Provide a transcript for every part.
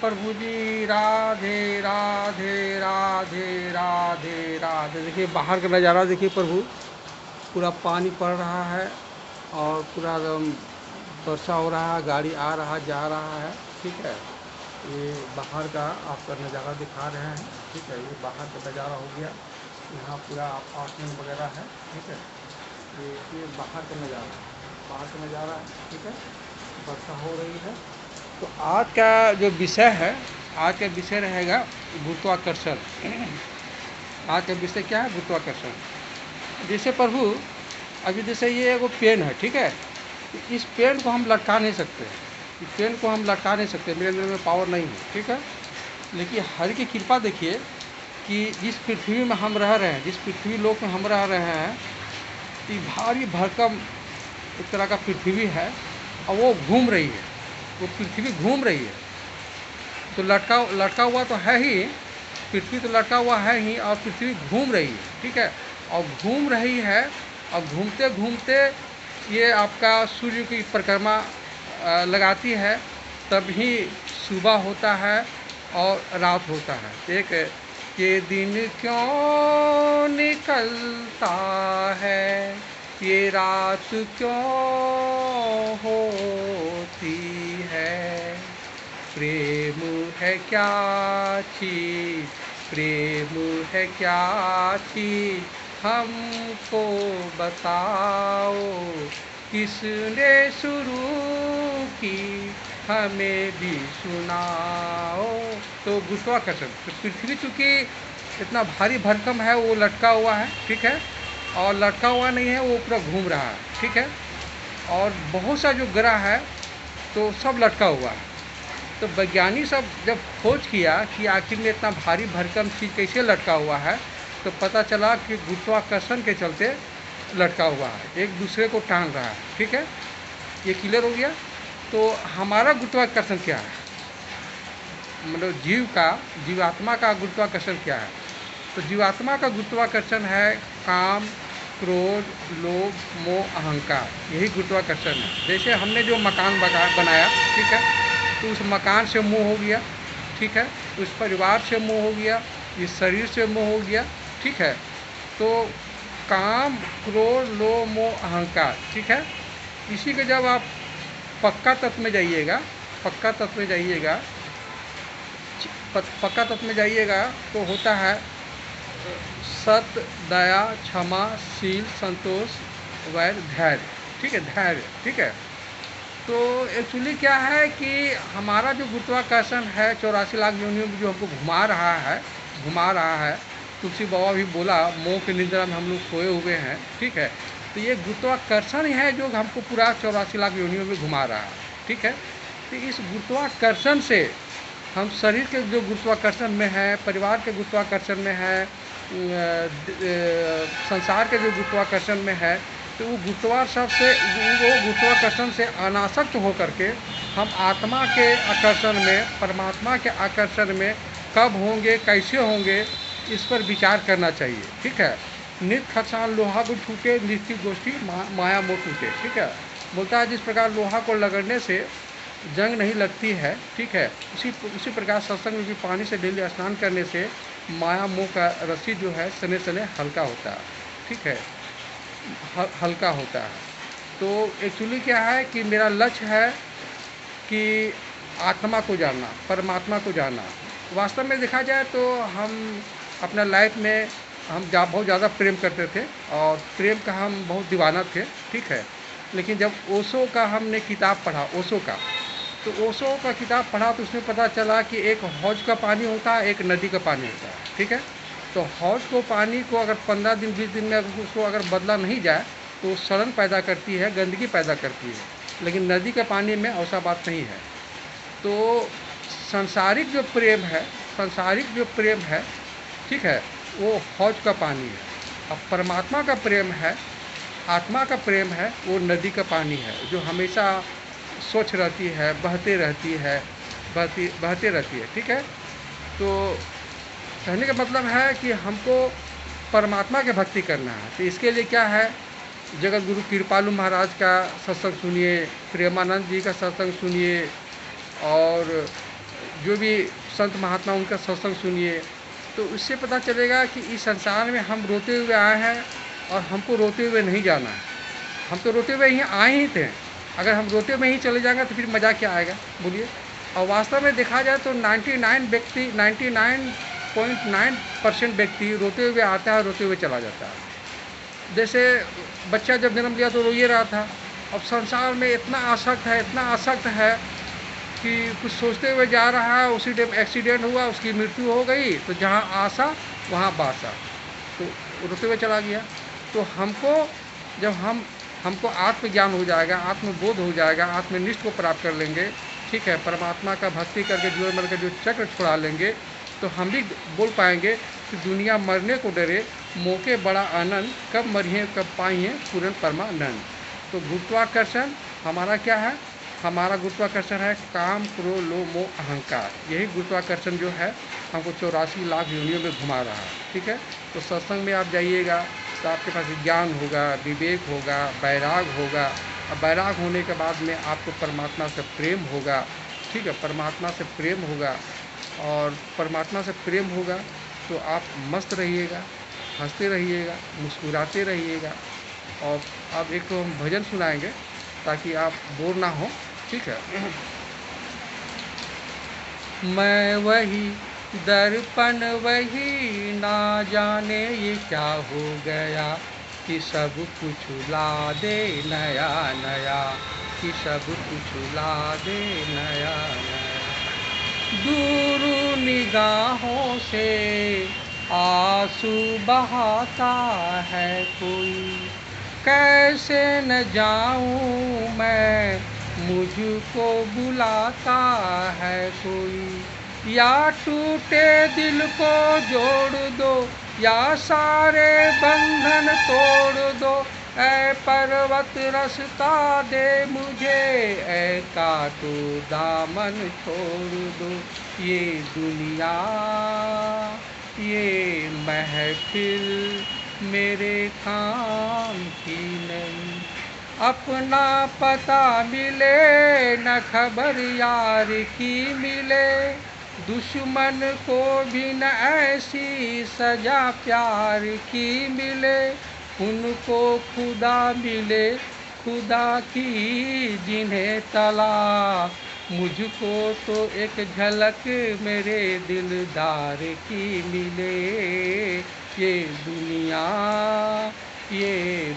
प्रभु जी, राधे राधे राधे राधे राधे। देखिए बाहर का नज़ारा देखिए प्रभु, पूरा पानी पड़ रहा है और पूरा एकदम वर्षा हो रहा है, गाड़ी आ रहा जा रहा है। ठीक है, ये बाहर का आपका नज़ारा दिखा रहे हैं। ठीक है, ये बाहर का नज़ारा हो गया। यहाँ पूरा अपार्टमेंट वगैरह है। ठीक है, ये बाहर का नज़ारा, बाहर का नज़ारा है। ठीक है, वर्षा हो रही है। तो आज का जो विषय है, आज का विषय रहेगा गुरुत्वाकर्षण। आज का विषय क्या है? गुरुत्वाकर्षण। जैसे प्रभु अभी जैसे ये एगो पेन है, ठीक है, इस पेन को हम लटका नहीं सकते, इस पेन को हम लटका नहीं सकते, मेरे अंदर में पावर नहीं है। ठीक है, लेकिन हरि की कृपा देखिए कि जिस पृथ्वी में हम रह रहे हैं, जिस पृथ्वी लोक में हम रह रहे हैं, ये भारी भरकम एक तरह का पृथ्वी है और वो घूम रही है, वो पृथ्वी घूम रही है। तो लटका हुआ तो है ही, पृथ्वी तो लटका हुआ है ही, और पृथ्वी घूम रही है। ठीक है, और घूम रही है, और घूमते घूमते ये आपका सूर्य की परिक्रमा लगाती है, तभी सुबह होता है और रात होता है। एक ये दिन क्यों निकलता है, ये रात क्यों होती है, प्रेम है क्या चीज, प्रेम है क्या चीज, हमको बताओ, किसने शुरू की, हमें भी सुनाओ। तो गुरुत्वाकर्षण, तो पृथ्वी चूँकि इतना भारी भरकम है, वो लटका हुआ है। ठीक है, और लटका हुआ नहीं है, वो पूरा घूम रहा है। ठीक है, और बहुत सा जो ग्रह है तो सब लटका हुआ है। तो वैज्ञानिक सब जब खोज किया कि आखिर में इतना भारी भरकम चीज़ कैसे लटका हुआ है, तो पता चला कि गुरुत्वाकर्षण के चलते लटका हुआ है, एक दूसरे को टांग रहा है। ठीक है, ये क्लियर हो गया। तो हमारा गुरुत्वाकर्षण क्या है, मतलब जीवात्मा का गुरुत्वाकर्षण क्या है? तो जीवात्मा का गुरुत्वाकर्षण है काम, क्रोध, लोभ, मोह, अहंकार। यही गुरुत्वाकर्षण है। जैसे हमने जो मकान बनाया, ठीक है, तो उस मकान से मोह हो गया। ठीक है, उस परिवार से मोह हो गया, इस शरीर से मोह हो गया। ठीक है, तो काम, क्रोध, लोभ, मोह, अहंकार। ठीक है, इसी के जब आप पक्का तत्व में जाइएगा, पक्का तत्व में जाइएगा, पक्का तत्व में जाइएगा तो होता है सत्य, दया, क्षमा, शील, संतोष, वैर, धैर्य। ठीक है, धैर्य। ठीक है, तो एक्चुअली क्या है कि हमारा जो गुरुत्वाकर्षण है 84 लाख योनियों में जो हमको घुमा रहा है, तुलसी बाबा भी बोला मोह की निद्रा में हम लोग सोए हुए हैं। ठीक है, तो ये गुरुत्वाकर्षण ही है जो हमको पूरा 84 लाख योनियों में घुमा रहा है। ठीक है, तो इस गुरुत्वाकर्षण से हम शरीर के जो गुरुत्वाकर्षण में है, परिवार के गुरुत्वाकर्षण में है, संसार के जो गुरुत्वाकर्षण में है, तो वो गुरुत्वाकर्षण से अनासक्त होकर के हम आत्मा के आकर्षण में, परमात्मा के आकर्षण में कब होंगे, कैसे होंगे, इस पर विचार करना चाहिए। ठीक है, नित खसान लोहा को छूटे, नित्य गोष्ठी माया मोह टूटे। ठीक है, बोलता है जिस प्रकार लोहा को लगड़ने से जंग नहीं लगती है, ठीक है, उसी प्रकार सत्संग में भी पानी से डेली स्नान करने से माया मोह का रस्सी जो है सने सने हल्का होता है। ठीक है, हल्का होता है। तो एक्चुअली क्या है कि मेरा लक्ष्य है कि आत्मा को जानना, परमात्मा को जानना। वास्तव में देखा जाए तो हम अपना लाइफ में हम बहुत ज़्यादा प्रेम करते थे और प्रेम का हम बहुत दीवाना थे। ठीक है, लेकिन जब ओशो का हमने किताब पढ़ा, ओशो का, तो ओशो का किताब पढ़ा तो उसमें पता चला कि एक हौज का पानी होता है, एक नदी का पानी होता है। ठीक है, तो हौज को पानी को अगर 15 दिन 20 दिन में उसको अगर बदला नहीं जाए तो सड़न पैदा करती है, गंदगी पैदा करती है। लेकिन नदी के पानी में ऐसा बात नहीं है। तो सांसारिक जो प्रेम है, ठीक है, वो हौज का पानी है। अब परमात्मा का प्रेम है, आत्मा का प्रेम है, वो नदी का पानी है जो हमेशा स्वच्छ रहती है, बहते रहती है। ठीक है, तो कहने का मतलब है कि हमको परमात्मा की भक्ति करना है। तो इसके लिए क्या है, जगत गुरु कृपालु महाराज का सत्संग सुनिए, प्रेमानंद जी का सत्संग सुनिए, और जो भी संत महात्मा उनका सत्संग सुनिए, तो उससे पता चलेगा कि इस संसार में हम रोते हुए आए हैं और हमको रोते हुए नहीं जाना है। हम तो रोते हुए ही आए ही थे, अगर हम रोते हुए ही चले जाएंगे तो फिर मज़ा क्या आएगा बोलिए। और वास्तव में देखा जाए तो 99.9% व्यक्ति रोते हुए आता है, रोते हुए चला जाता है। जैसे बच्चा जब जन्म लिया तो रो ही रहा था, अब संसार में इतना आसक्त है कि कुछ सोचते हुए जा रहा है, उसी टाइम एक्सीडेंट हुआ, उसकी मृत्यु हो गई, तो जहाँ आशा वहाँ बासा, तो रोते हुए चला गया। तो जब हमको आत्मज्ञान हो जाएगा, आत्मबोध हो जाएगा, आत्मनिष्ठ को प्राप्त कर लेंगे, ठीक है, परमात्मा का भक्ति करके जीवन मर के जो चक्र छुड़ा लेंगे, तो हम भी बोल पाएंगे कि दुनिया मरने को डरे, मौके बड़ा आनंद, कब मरिए कब पाइए पूर्ण परमानंद। तो गुरुत्वाकर्षण हमारा क्या है? हमारा गुरुत्वाकर्षण है काम, क्रोध, लोभ, मोह, अहंकार। यही गुरुत्वाकर्षण जो है हमको 84 लाख योनियों में घुमा रहा है, ठीक है। तो सत्संग में आप जाइएगा तो आपके पास ज्ञान होगा, विवेक होगा, वैराग होगा, और वैराग होने के बाद में आपको परमात्मा से प्रेम होगा, ठीक है, परमात्मा से प्रेम होगा, और परमात्मा से प्रेम होगा तो आप मस्त रहिएगा, हंसते रहिएगा, मुस्कुराते रहिएगा। और अब एक तो हम भजन सुनाएंगे ताकि आप बोर ना हो, ठीक है। मैं वही दर्पण वही, ना जाने ये क्या हो गया, कि सब कुछ ला दे नया नया, कि सब कुछ ला दे नया नया। दूर निगाहों से आंसू बहाता है कोई, कैसे न जाऊं मैं, मुझको बुलाता है कोई। या टूटे दिल को जोड़ दो, या सारे बंधन तोड़ दो, ऐ पर्वत रास्ता दे मुझे, ऐ कांटो दामन छोड़ दो। ये दुनिया ये महफिल मेरे काम की नहीं, अपना पता मिले न खबर यार की मिले, दुश्मन को भी न ऐसी सजा प्यार की मिले, उनको खुदा मिले खुदा की जिन्हें तला, मुझको तो एक झलक मेरे दिलदार की मिले। ये दुनिया ये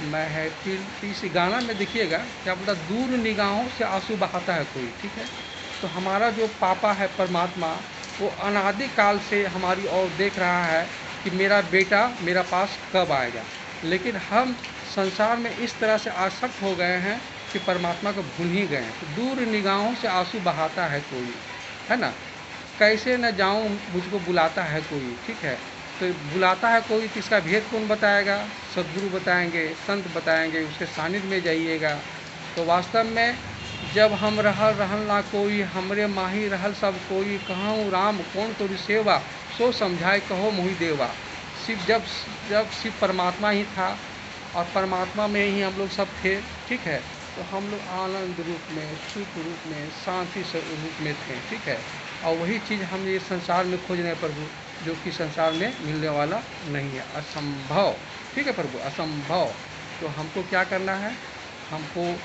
महफिल। इस गाना में देखिएगा क्या बोला, दूर निगाहों से आंसू बहाता है कोई, ठीक है। तो हमारा जो पापा है परमात्मा, वो अनादि काल से हमारी ओर देख रहा है कि मेरा बेटा मेरा पास कब आएगा, लेकिन हम संसार में इस तरह से आसक्त हो गए हैं कि परमात्मा को भूल ही गए। तो दूर निगाहों से आंसू बहाता है कोई, है ना, कैसे न जाऊं मुझको बुलाता है कोई, ठीक है। तो बुलाता है कोई, तो इसका भेद कौन बताएगा? सद्गुरु बताएंगे, संत बताएंगे, उसके सानिध्य में जाइएगा। तो वास्तव में जब हम रहल ना कोई, हमरे माही रहल सब कोई, कहूँ राम कौन तोरी सेवा, सो समझाए कहो मोहि देवा। जब शिव परमात्मा ही था और परमात्मा में ही हम लोग सब थे, ठीक है, तो हम लोग आनंद रूप में, सुख रूप में, शांति रूप में थे, ठीक है। और वही चीज़ हम ये संसार में खोज रहे हैं प्रभु, जो कि संसार में मिलने वाला नहीं है, असंभव, ठीक है प्रभु, असंभव। तो हमको क्या करना है? हमको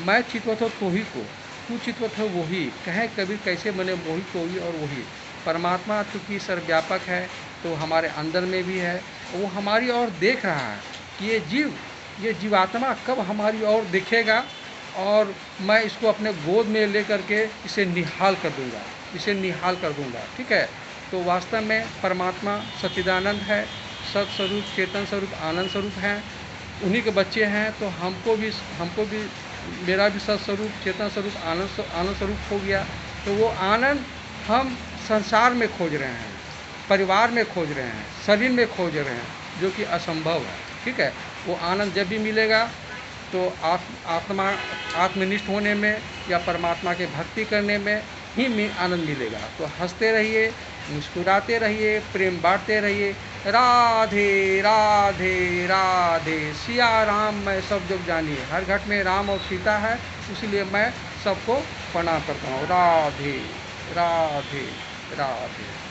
मैं चितवत हो तो ही को, तू चितवत हो वही, कहे कबीर कैसे बने मोही कोई और वही। परमात्मा चूँकि सर्वव्यापक है तो हमारे अंदर में भी है, वो हमारी ओर देख रहा है कि ये जीवात्मा कब हमारी ओर दिखेगा और मैं इसको अपने गोद में ले करके इसे निहाल कर दूंगा, ठीक है। तो वास्तव में परमात्मा सच्चिदानंद है, सत्स्वरूप, चेतन स्वरूप, आनंद स्वरूप हैं, उन्हीं के बच्चे हैं। तो हमको भी मेरा भी सत्स्वरूप, चेतन स्वरूप, आनंद स्वरूप हो गया। तो वो आनंद हम संसार में खोज रहे हैं, परिवार में खोज रहे हैं, शरीर में खोज रहे हैं, जो कि असंभव है, ठीक है। वो आनंद जब भी मिलेगा तो आत्मनिष्ठ होने में या परमात्मा के भक्ति करने में ही आनंद मिलेगा। तो हंसते रहिए, मुस्कुराते रहिए, प्रेम बांटते रहिए। राधे राधे राधे, सिया राम मैं सब जग जानिए। हर घट में राम और सीता है, इसलिए मैं सबको प्रणाम करता हूँ। राधे। राधे राधे।